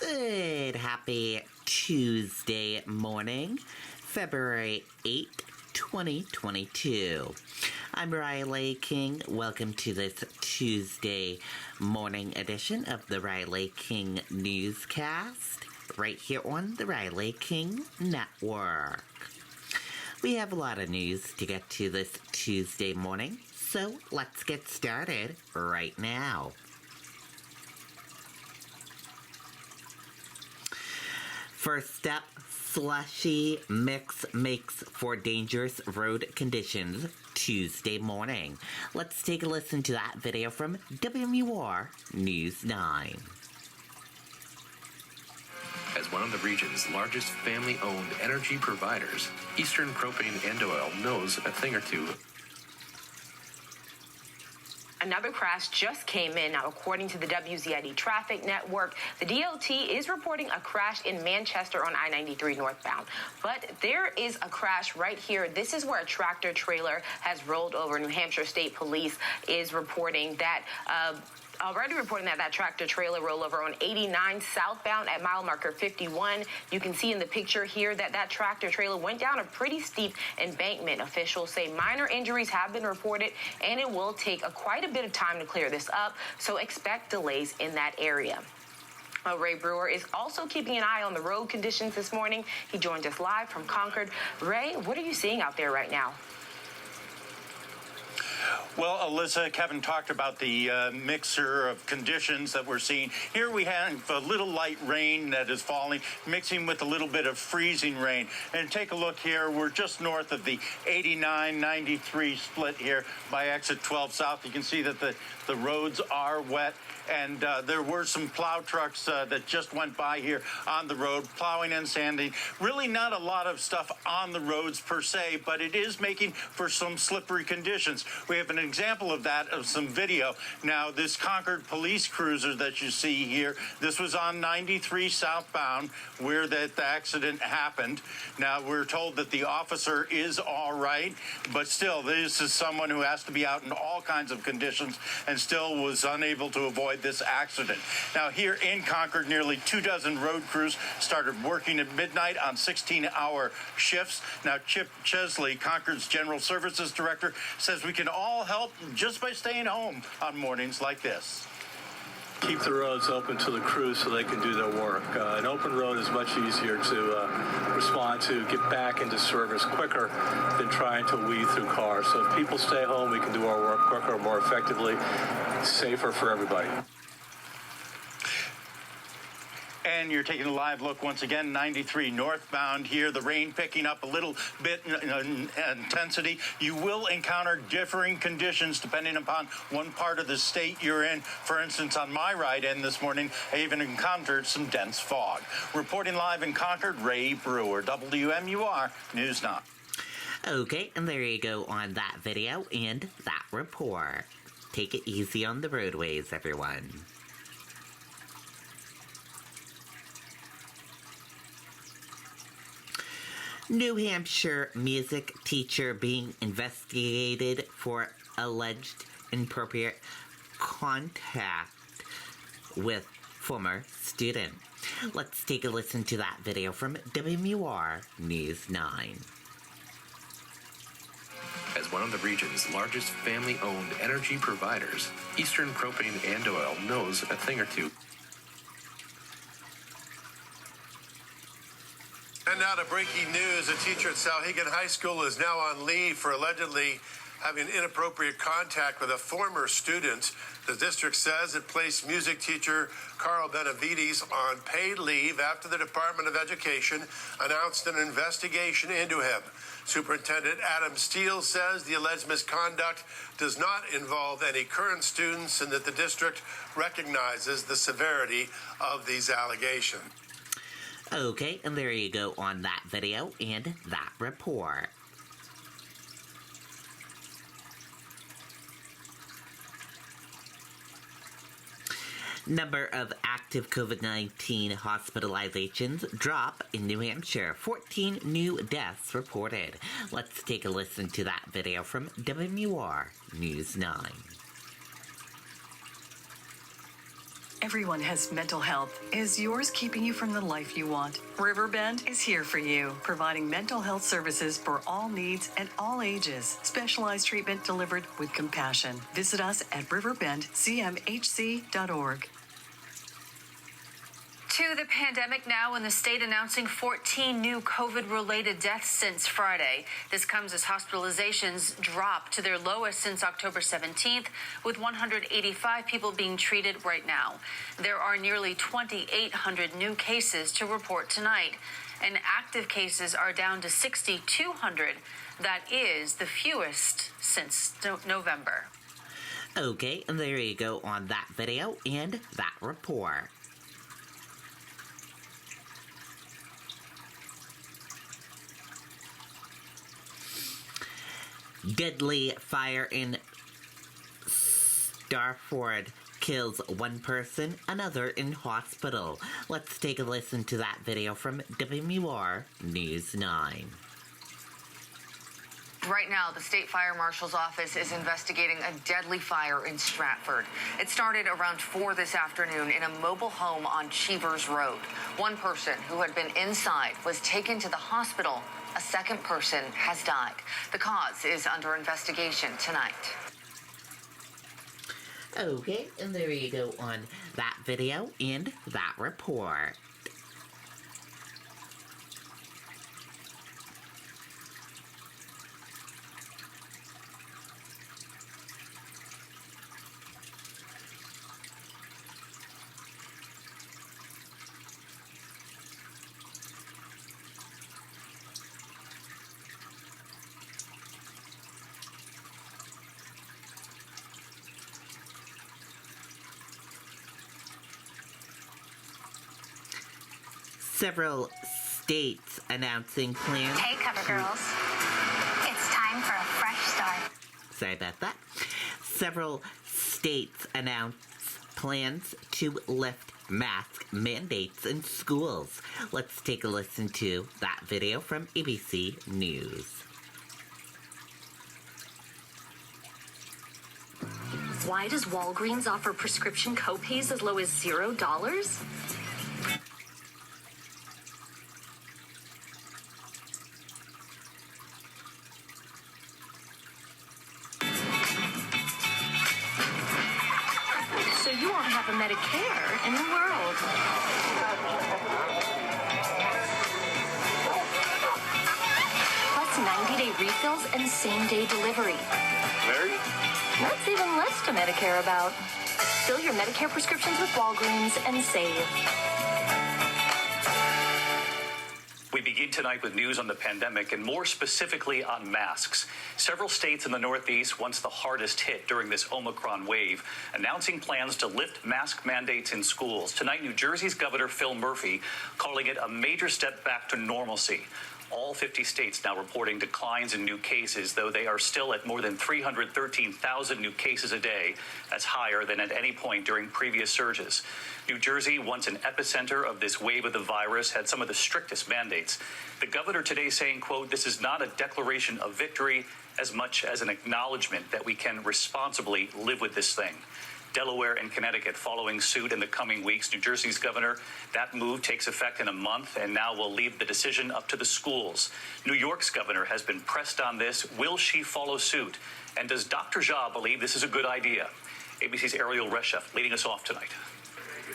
Good, happy Tuesday morning, February 8th, 2022. I'm Riley King. Welcome to this Tuesday morning edition of the Riley King Newscast, right here on the Riley King Network. We have a lot of news to get to this Tuesday morning, so let's get started right now. First up, slushy mix makes for dangerous road conditions Tuesday morning. Let's take a listen to that video from WMUR News 9. As one of the region's largest family-owned energy providers, Eastern Propane and Oil knows a thing or two. Another crash just came in. Now, according to the WZID traffic network, the DOT is reporting a crash in Manchester on I-93 northbound. But there is a crash right here. This is where a tractor trailer has rolled over. New Hampshire State Police is reporting that that tractor trailer rollover on 89 southbound at mile marker 51. You can see in the picture here that tractor trailer went down a pretty steep embankment. Officials say minor injuries have been reported, and it will take quite a bit of time to clear this up, so expect delays in that area. Ray Brewer is also keeping an eye on the road conditions this morning. He joined us live from Concord. Ray, what are you seeing out there right now? Well, Alyssa, Kevin talked about the mixture of conditions that we're seeing. Here we have a little light rain that is falling, mixing with a little bit of freezing rain. And take a look here. We're just north of the 89-93 split here by exit 12 south. You can see that the roads are wet. And there were some plow trucks that just went by here on the road, plowing and sanding. Really not a lot of stuff on the roads per se, but it is making for some slippery conditions. We have an example of that, of some video. Now, this Concord police cruiser that you see here, this was on 93 southbound where the accident happened. Now, we're told that the officer is all right, but still, this is someone who has to be out in all kinds of conditions and still was unable to avoid this accident. Now, here in Concord, nearly 24 road crews started working at midnight on 16-hour shifts. Now, Chip Chesley, Concord's General Services Director, says we can all help just by staying home on mornings like this. Keep the roads open to the crews so they can do their work. An open road is much easier to respond to, get back into service quicker than trying to weed through cars. So if people stay home, we can do our work quicker, more effectively, safer for everybody. And you're taking a live look once again, 93 northbound here. The rain picking up a little bit in intensity. You will encounter differing conditions depending upon one part of the state you're in. For instance, on my ride in this morning, I even encountered some dense fog. Reporting live in Concord, Ray Brewer, WMUR News 9. Okay, and there you go on that video and that report. Take it easy on the roadways, everyone. New Hampshire music teacher being investigated for alleged inappropriate contact with former student. Let's take a listen to that video from WMUR News 9. As one of the region's largest family-owned energy providers, Eastern Propane and Oil knows a thing or two. And now to breaking news. A teacher at Salhegan High School is now on leave for allegedly having inappropriate contact with a former student. The district says it placed music teacher Carl Benavides on paid leave after the Department of Education announced an investigation into him. Superintendent Adam Steele says the alleged misconduct does not involve any current students and that the district recognizes the severity of these allegations. Okay, and there you go on that video and that report. Number of active COVID-19 hospitalizations drop in New Hampshire. 14 new deaths reported. Let's take a listen to that video from WMUR News 9. Everyone has mental health. Is yours keeping you from the life you want? Riverbend is here for you, providing mental health services for all needs and all ages. Specialized treatment delivered with compassion. Visit us at riverbendcmhc.org. To the pandemic now, and the state announcing 14 new COVID-related deaths since Friday. This comes as hospitalizations drop to their lowest since October 17th, with 185 people being treated right now. There are nearly 2,800 new cases to report tonight, and active cases are down to 6,200. That is the fewest since November. Okay, and there you go on that video and that report. Deadly fire in Starford kills one person, another in hospital. Let's take a listen to that video from WMUR News 9. Right now, the State Fire Marshal's office is investigating a deadly fire in Stratford. It started around 4 this afternoon in a mobile home on Cheevers Road. One person who had been inside was taken to the hospital. A second person has died. The cause is under investigation tonight. Okay, and there you go on that video and that report. Several states announcing plans. Hey, Cover Girls. It's time for a fresh start. Sorry about that. Several states announced plans to lift mask mandates in schools. Let's take a listen to that video from ABC News. Why does Walgreens offer prescription copays as low as $0? So you won't have a Medicare in the world. Plus 90-day refills and same-day delivery. Mary? That's even less to Medicare about. Fill your Medicare prescriptions with Walgreens and save. We begin tonight with news on the pandemic and more specifically on masks. Several states in the Northeast, once the hardest hit during this Omicron wave, announcing plans to lift mask mandates in schools. Tonight, New Jersey's Governor Phil Murphy calling it a major step back to normalcy. All 50 states now reporting declines in new cases, though they are still at more than 313,000 new cases a day. That's higher than at any point during previous surges. New Jersey, once an epicenter of this wave of the virus, had some of the strictest mandates. The governor today saying, quote, "This is not a declaration of victory as much as an acknowledgement that we can responsibly live with this thing." Delaware and Connecticut following suit in the coming weeks. New Jersey's governor, that move takes effect in a month and now will leave the decision up to the schools. New York's governor has been pressed on this. Will she follow suit? And does Dr. Jha believe this is a good idea? ABC's Ariel Reshef leading us off tonight.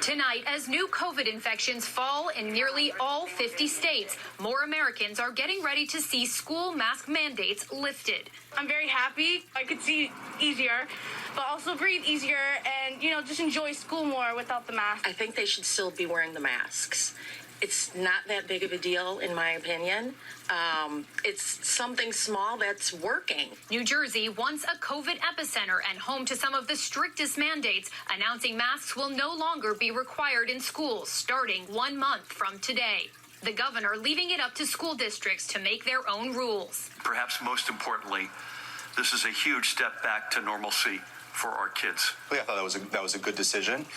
Tonight, as new COVID infections fall in nearly all 50 states, more Americans are getting ready to see school mask mandates lifted. I'm very happy. I could see easier, but also breathe easier and, just enjoy school more without the mask. I think they should still be wearing the masks. It's not that big of a deal, in my opinion. It's something small that's working. New Jersey, once a COVID epicenter and home to some of the strictest mandates, announcing masks will no longer be required in schools starting 1 month from today. The governor leaving it up to school districts to make their own rules. Perhaps most importantly, this is a huge step back to normalcy for our kids. I thought that was a good decision.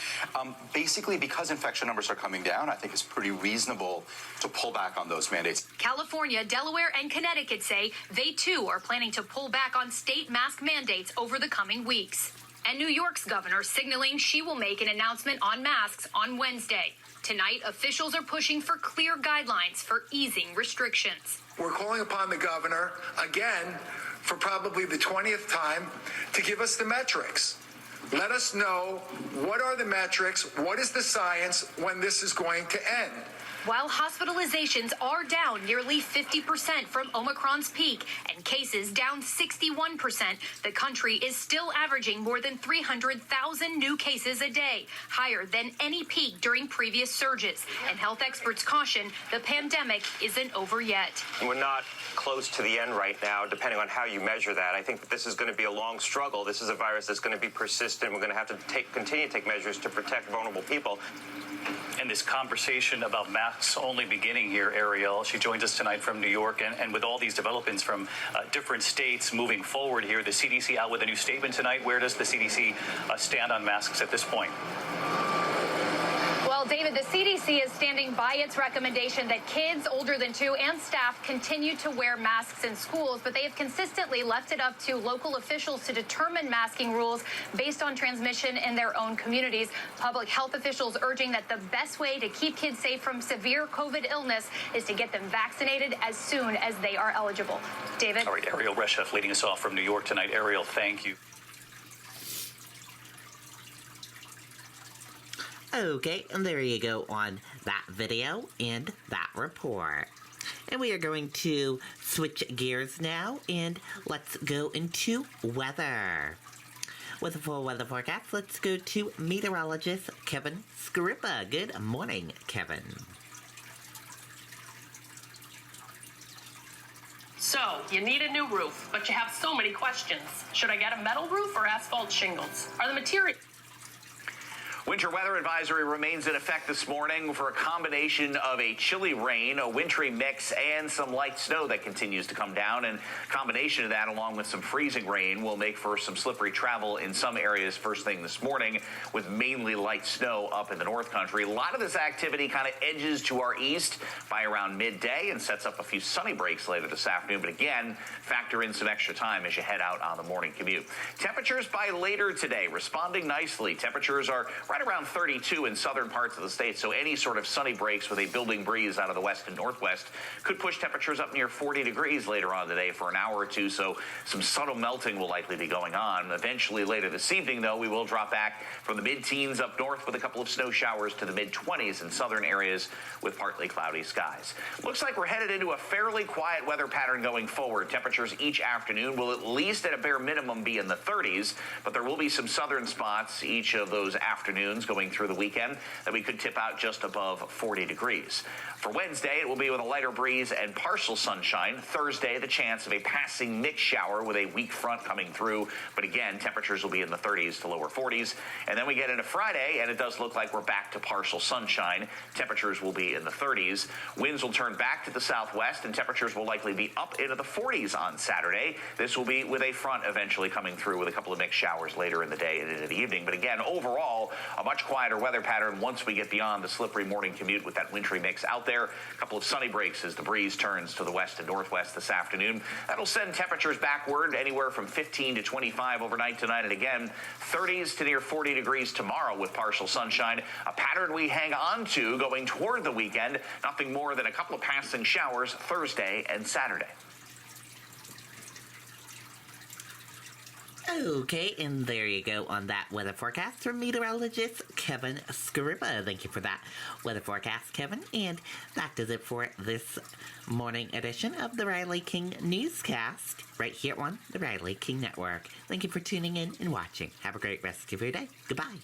Basically, because infection numbers are coming down, I think it's pretty reasonable to pull back on those mandates. California, Delaware, and Connecticut say they too are planning to pull back on state mask mandates over the coming weeks. And New York's governor signaling she will make an announcement on masks on Wednesday. Tonight, officials are pushing for clear guidelines for easing restrictions. We're calling upon the governor, again, for probably the 20th time, to give us the metrics. Let us know what are the metrics, what is the science, when this is going to end. While hospitalizations are down nearly 50% from Omicron's peak and cases down 61%, the country is still averaging more than 300,000 new cases a day, higher than any peak during previous surges. And health experts caution the pandemic isn't over yet. We're not close to the end right now, depending on how you measure that. I think that this is going to be a long struggle. This is a virus that's going to be persistent. We're going to have to continue to take measures to protect vulnerable people. And this conversation about masks only beginning here, Ariel. She joins us tonight from New York. And with all these developments from different states moving forward here, the CDC out with a new statement tonight. Where does the CDC stand on masks at this point? Well, David, the CDC is standing by its recommendation that kids older than 2 and staff continue to wear masks in schools, but they have consistently left it up to local officials to determine masking rules based on transmission in their own communities. Public health officials urging that the best way to keep kids safe from severe COVID illness is to get them vaccinated as soon as they are eligible. David? All right, Ariel Reshef leading us off from New York tonight. Ariel, thank you. Okay, and there you go on that video and that report. And we are going to switch gears now, and let's go into weather. With a full weather forecast, let's go to meteorologist Kevin Scrippa. Good morning, Kevin. So, you need a new roof, but you have so many questions. Should I get a metal roof or asphalt shingles? Are the materials... Winter weather advisory remains in effect this morning for a combination of a chilly rain, a wintry mix, and some light snow that continues to come down. And a combination of that, along with some freezing rain, will make for some slippery travel in some areas first thing this morning, with mainly light snow up in the North Country. A lot of this activity kind of edges to our east by around midday and sets up a few sunny breaks later this afternoon. But again, factor in some extra time as you head out on the morning commute. Temperatures by later today responding nicely. Temperatures are right around 32 in southern parts of the state, so any sort of sunny breaks with a building breeze out of the west and northwest could push temperatures up near 40 degrees later on today for an hour or two, so some subtle melting will likely be going on. Eventually later this evening, though, we will drop back from the mid-teens up north with a couple of snow showers to the mid-20s in southern areas with partly cloudy skies. Looks like we're headed into a fairly quiet weather pattern going forward. Temperatures each afternoon will at least at a bare minimum be in the 30s, but there will be some southern spots each of those afternoons going through the weekend that we could tip out just above 40 degrees. For Wednesday, it will be with a lighter breeze and partial sunshine. Thursday, the chance of a passing mixed shower with a weak front coming through. But again, temperatures will be in the 30s to lower 40s. And then we get into Friday, and it does look like we're back to partial sunshine. Temperatures will be in the 30s. Winds will turn back to the southwest, and temperatures will likely be up into the 40s on Saturday. This will be with a front eventually coming through with a couple of mixed showers later in the day and into the evening. But again, overall, a much quieter weather pattern once we get beyond the slippery morning commute with that wintry mix out there. A couple of sunny breaks as the breeze turns to the west and northwest this afternoon. That'll send temperatures backward anywhere from 15 to 25 overnight tonight. And again, 30s to near 40 degrees tomorrow with partial sunshine. A pattern we hang on to going toward the weekend. Nothing more than a couple of passing showers Thursday and Saturday. Okay, and there you go on that weather forecast from meteorologist Kevin Scrippa. Thank you for that weather forecast, Kevin. And that does it for this morning edition of the Riley King Newscast, right here on the Riley King Network. Thank you for tuning in and watching. Have a great rest of your day. Goodbye.